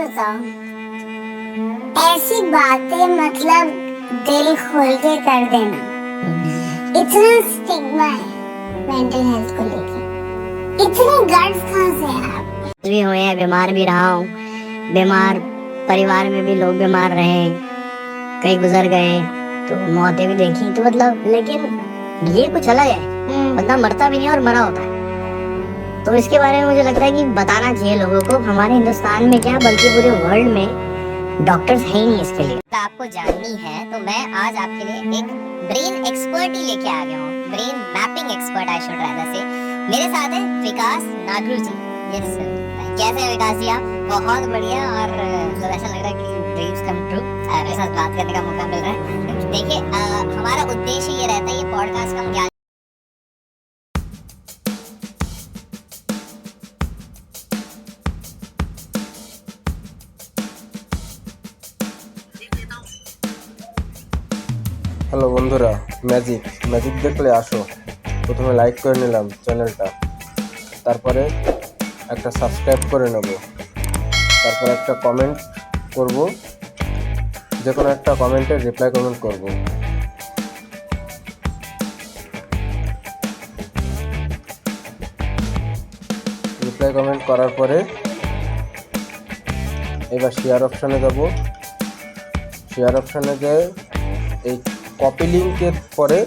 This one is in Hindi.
बताओ, ऐसी बातें मतलब दिल खोल के कर देना। इतना स्टिग्मा है मेंटल हेल्थ को लेकर, इतने गट्स कहाँ से आप? भी हुए हैं, बीमार भी रहा हूँ, बीमार परिवार में भी लोग बीमार रहे, कई गुजर गए, तो मौतें भी देखी, तो मतलब लेकिन ये कुछ अलग है, बंदा मरता भी नहीं और मरा होता है। तो इसके बारे में मुझे लगता है कि बताना चाहिए लोगों को। हमारे हिंदुस्तान में क्या बल्कि पूरे वर्ल्ड में डॉक्टर्स है ही नहीं इसके लिए। तो आपको जाननी है तो मैं आज आपके लिए एक ब्रेन एक्सपर्ट ही लेके आ गया हूँ, brain mapping expert I should rather से। मेरे साथ है विकास नागरू जी। यस सर, कैसे हैं विकास जी आप? बहुत बढ़िया, और ऐसा लग रहा है कि ड्रीम्स कम ट्रू, मेरे साथ बात करने का मौका मिल रहा है। देखिए हमारा उद्देश्य ये रहता है, ये पॉडकास्ट का क्या হ্যালো বন্ধুরা, ম্যাজিক দেখলে আসো। প্রথমে লাইক করে নিলাম চ্যানেলটা, তারপরে একটা সাবস্ক্রাইব করে নেব, তারপর একটা কমেন্ট করব, যে কোনো একটা কমেন্টে রিপ্লাই কমেন্ট করব। রিপ্লাই কমেন্ট করার পরে এবার শেয়ার অপশানে যাব। শেয়ার অপশানে গিয়ে এই কপি লিঙ্কের পরে